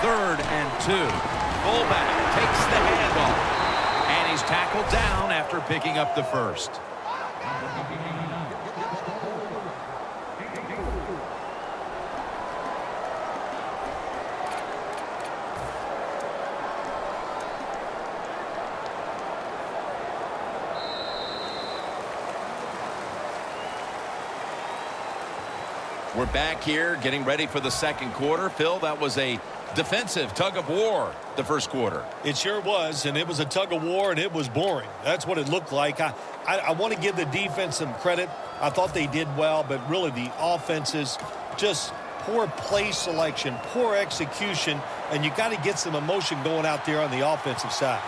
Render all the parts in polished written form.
3rd and 2. Fullback takes the handoff. And he's tackled down after picking up the first. We're back here getting ready for the second quarter. Phil, that was a defensive tug of war the first quarter. It sure was, and it was a tug of war, and it was boring. That's what it looked like. I want to give the defense some credit. I thought they did well, but really the offense is just poor play selection, poor execution, and you got to get some emotion going out there on the offensive side.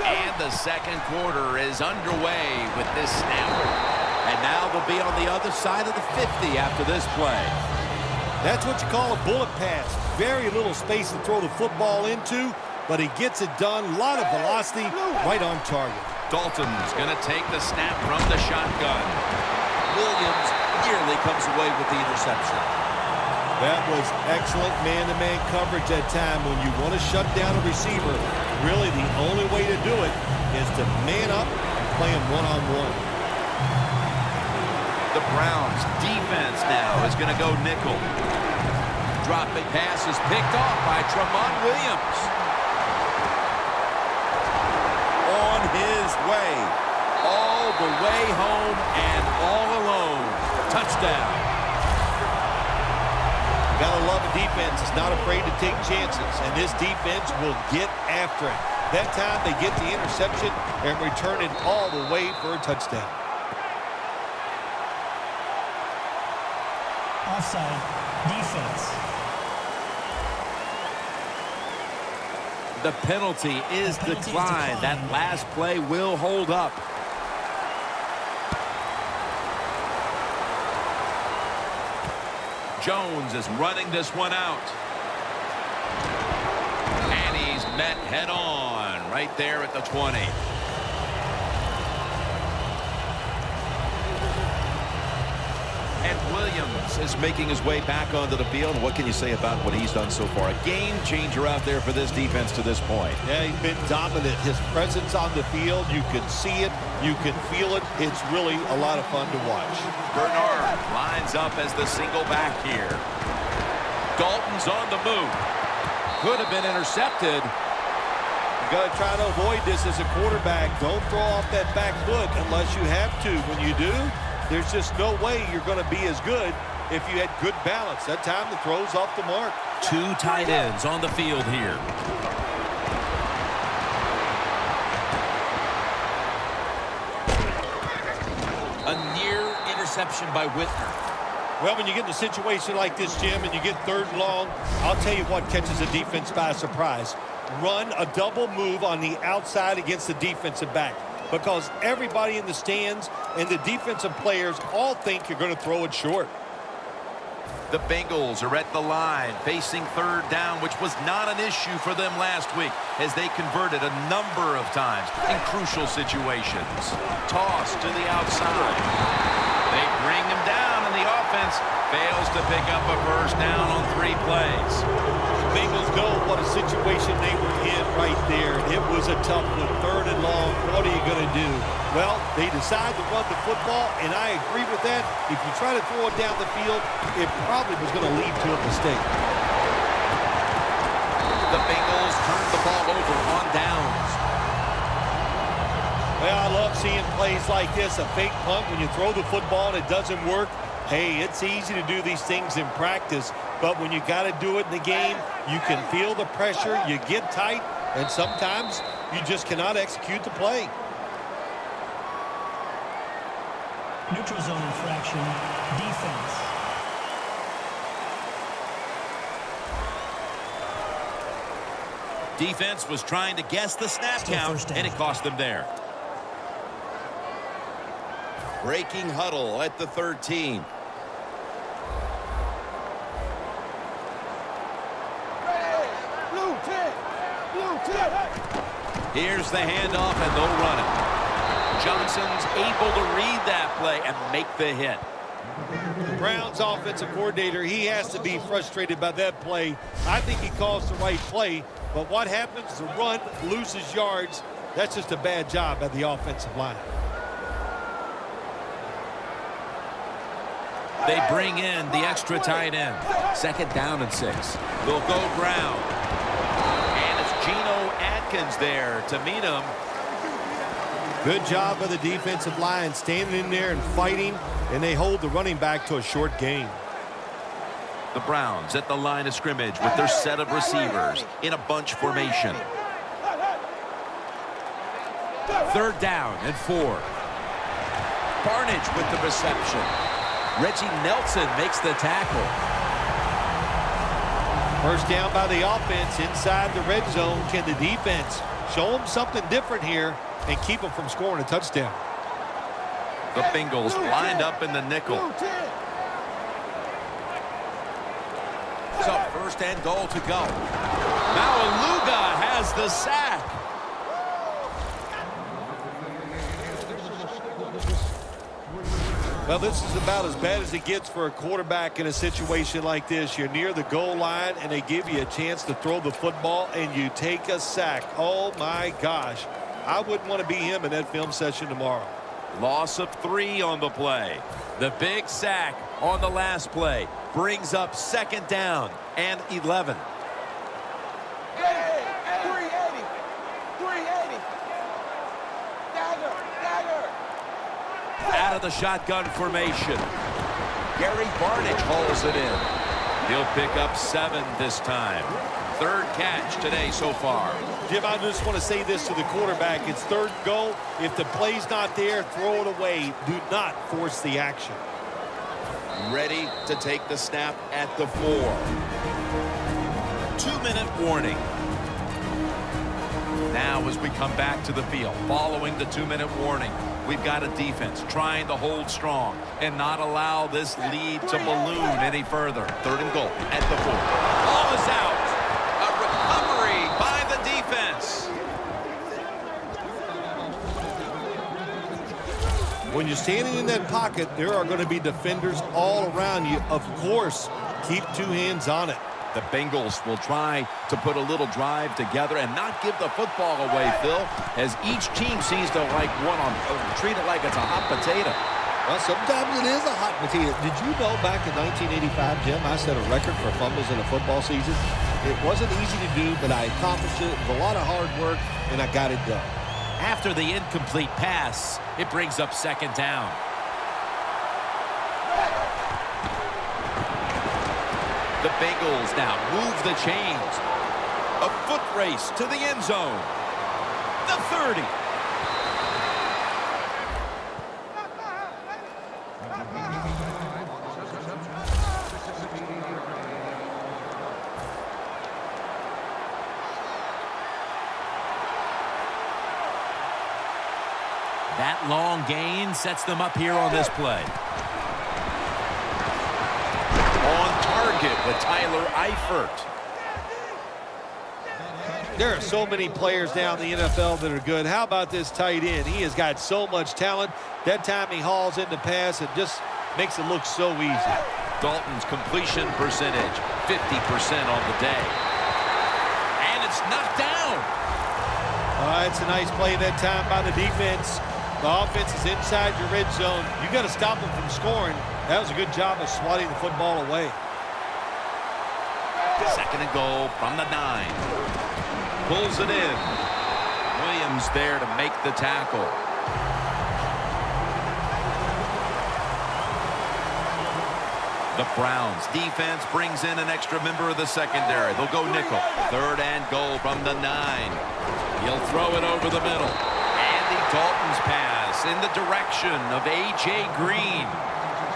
And the second quarter is underway with this snap. And now they'll be on the other side of the 50 after this play. That's what you call a bullet pass. Very little space to throw the football into, but he gets it done. A lot of velocity, right on target. Dalton's going to take the snap from the shotgun. Williams nearly comes away with the interception. That was excellent man-to-man coverage that time. When you want to shut down a receiver, really the only way to do it is to man up and play him one-on-one. The Browns defense now is going to go nickel. Dropping pass is picked off by Tramon Williams. On his way. All the way home and all alone. Touchdown. Gotta love a defense. It's not afraid to take chances. And this defense will get after it. That time they get the interception and return it all the way for a touchdown. Offside, defense. The penalty is declined. That last play will hold up. Jones is running this one out. And he's met head on right there at the 20. And Williams is making his way back onto the field. What can you say about what he's done so far? A game changer out there for this defense to this point. Yeah, he's been dominant. His presence on the field, you can see it, you can feel it. It's really a lot of fun to watch. Bernard lines up as the single back here. Dalton's on the move. Could have been intercepted. You got to try to avoid this as a quarterback. Don't throw off that back foot unless you have to. When you do, there's just no way you're going to be as good if you had good balance. That time the throw's off the mark. 2 tight ends on the field here. A near interception by Whitner. Well, when you get in a situation like this, Jim, and you get 3rd and long, I'll tell you what catches a defense by surprise. Run a double move on the outside against the defensive back, because everybody in the stands and the defensive players all think you're going to throw it short. The Bengals are at the line facing 3rd down, which was not an issue for them last week as they converted a number of times in crucial situations. Toss to the outside. They bring him down, and the offense fails to pick up a first down on 3 plays. Bengals know what a situation they were in right there. It was a tough one, 3rd and long. What are you going to do? Well, they decide to run the football, and I agree with that. If you try to throw it down the field, it probably was going to lead to a mistake. The Bengals turned the ball over on downs. Well, I love seeing plays like this, a fake punt when you throw the football and it doesn't work. Hey, it's easy to do these things in practice, but when you got to do it in the game, you can feel the pressure, you get tight, and sometimes you just cannot execute the play. Neutral zone infraction, defense. Defense was trying to guess the snap count, and it cost them there. Breaking huddle at the 13. Here's the handoff, and they'll run it. Johnson's able to read that play and make the hit. The Browns offensive coordinator, he has to be frustrated by that play. I think he calls the right play, but what happens? The run loses yards. That's just a bad job by the offensive line. They bring in the extra tight end. 2nd down and 6. They'll go ground. And it's Geno Atkins there to meet him. Good job by the defensive line, standing in there and fighting, and they hold the running back to a short gain. The Browns at the line of scrimmage with their set of receivers in a bunch formation. 3rd down and 4. Barnage with the reception. Reggie Nelson makes the tackle. First down by the offense inside the red zone. Can the defense show them something different here and keep them from scoring a touchdown? The Bengals lined up in the nickel. So 1st and goal to go. Now Aluga has the sack. Well, this is about as bad as it gets for a quarterback in a situation like this. You're near the goal line, and they give you a chance to throw the football, and you take a sack. Oh, my gosh. I wouldn't want to be him in that film session tomorrow. Loss of 3 on the play. The big sack on the last play brings up 2nd down and 11. 380. 380. Dagger. Out of the shotgun formation. Gary Barnage hauls it in. He'll pick up 7 this time. 3rd catch today so far. Jim, I just want to say this to the quarterback. It's 3rd and goal. If the play's not there, throw it away. Do not force the action. Ready to take the snap at the 4. 2-minute warning. Now as we come back to the field, following the 2-minute warning, we've got a defense trying to hold strong and not allow this lead to balloon any further. 3rd and goal at the 4. Ball is out. A recovery by the defense. When you're standing in that pocket, there are going to be defenders all around you. Of course, keep 2 hands on it. The Bengals will try to put a little drive together and not give the football away, Phil, as each team seems to treat it like it's a hot potato. Well, sometimes it is a hot potato. Did you know back in 1985, Jim, I set a record for fumbles in a football season? It wasn't easy to do, but I accomplished it with a lot of hard work, and I got it done. After the incomplete pass, it brings up 2nd down. The Bengals now move the chains. A foot race to the end zone. The 30. That long gain sets them up here on this play. On target with Tyler Eifert. There are so many players down in the NFL that are good. How about this tight end? He has got so much talent. That time he hauls in the pass, it just makes it look so easy. Dalton's completion percentage, 50% on the day. And it's knocked down. It's a nice play that time by the defense. The offense is inside your red zone. You got to stop them from scoring. That was a good job of swatting the football away. 2nd and goal from the 9. Pulls it in. Williams there to make the tackle. The Browns defense brings in an extra member of the secondary. They'll go nickel. 3rd and goal from the 9. He'll throw it over the middle. Andy Dalton's pass in the direction of A.J. Green.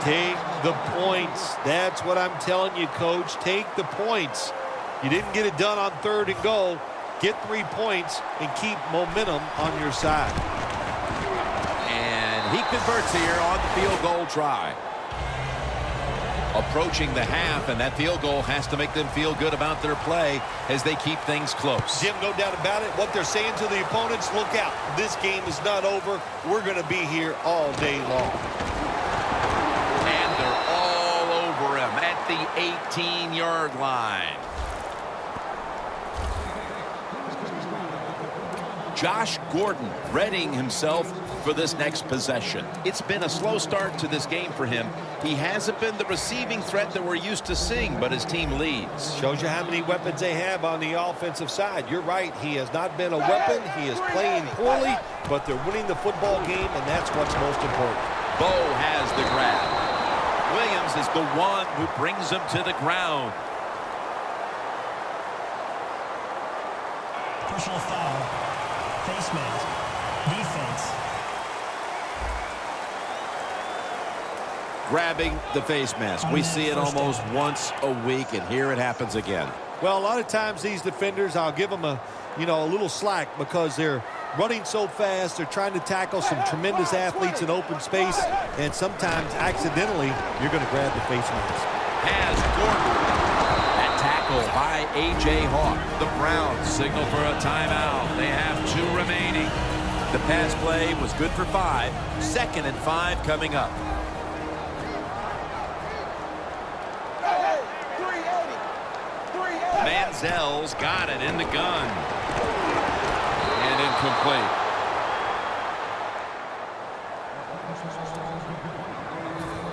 Take the points. That's what I'm telling you, Coach. Take the points. You didn't get it done on 3rd and goal. Get 3 points and keep momentum on your side. And he converts here on the field goal try. Approaching the half, and that field goal has to make them feel good about their play as they keep things close. Jim, no doubt about it. What they're saying to the opponents, look out. This game is not over. We're going to be here all day long. And they're 18-yard line. Josh Gordon readying himself for this next possession. It's been a slow start to this game for him. He hasn't been the receiving threat that we're used to seeing, but his team leads. Shows you how many weapons they have on the offensive side. You're right. He has not been a weapon. He is playing poorly, but they're winning the football game, and that's what's most important. Bo has the grab. Williams is the one who brings him to the ground. Personal foul. Face mask. Defense. Grabbing the face mask. We see it almost once a week, and here it happens again. Well, a lot of times these defenders, I'll give them a little slack because they're running so fast. They're trying to tackle some tremendous athletes in open space, and sometimes accidentally you're going to grab the face mask. Has Gordon. That tackle by A.J. Hawk. The Browns signal for a timeout. They have 2 remaining. The pass play was good for 5. 2nd and 5 coming up. Manziel's got it in the gun. And incomplete.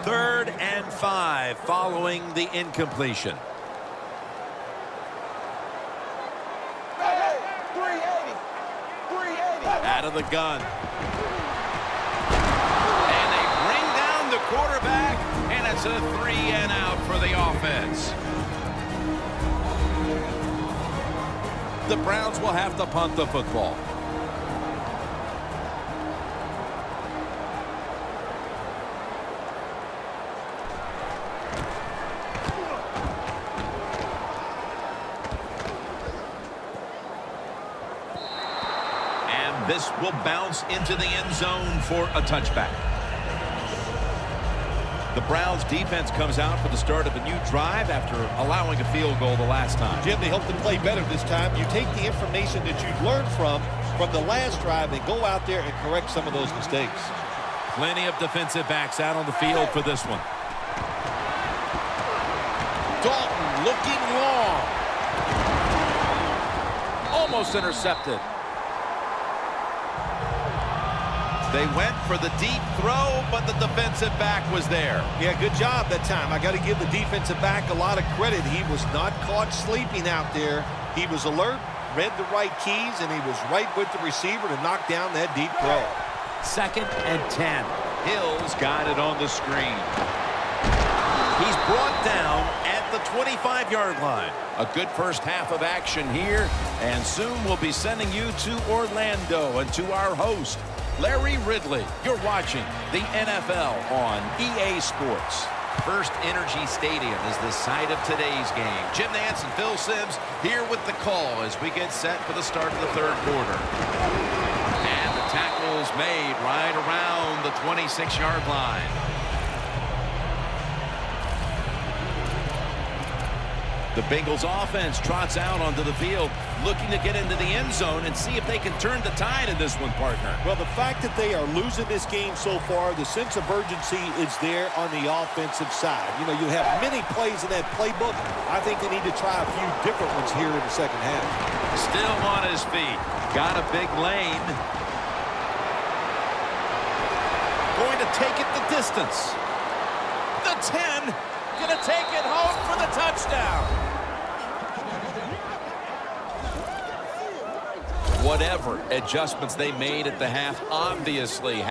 Third and 5 following the incompletion. Out of the gun. And they bring down the quarterback, and it's a 3-and-out for the offense. The Browns will have to punt the football. And this will bounce into the end zone for a touchback. The Browns defense comes out for the start of a new drive after allowing a field goal the last time. Jim, they hope to play better this time. You take the information that you've learned from the last drive and go out there and correct some of those mistakes. Plenty of defensive backs out on the field for this one. Dalton looking long. Almost intercepted. They went for the deep throw, but the defensive back was there. Yeah, good job that time. I got to give the defensive back a lot of credit. He was not caught sleeping out there. He was alert, read the right keys, and he was right with the receiver to knock down that deep throw. 2nd and 10. Hill's got it on the screen. He's brought down at the 25-yard line. A good first half of action here, and soon we'll be sending you to Orlando and to our host, Larry Ridley. You're watching the NFL on EA Sports. First Energy Stadium is the site of today's game. Jim Nance and Phil Simms here with the call as we get set for the start of the 3rd quarter. And the tackle's made right around the 26-yard line. The Bengals offense trots out onto the field, looking to get into the end zone and see if they can turn the tide in this one, partner. Well, the fact that they are losing this game so far, the sense of urgency is there on the offensive side. You know, you have many plays in that playbook. I think they need to try a few different ones here in the second half. Still on his feet. Got a big lane. Going to take it the distance. The 10. Going to take it home for the touchdown. Whatever adjustments they made at the half obviously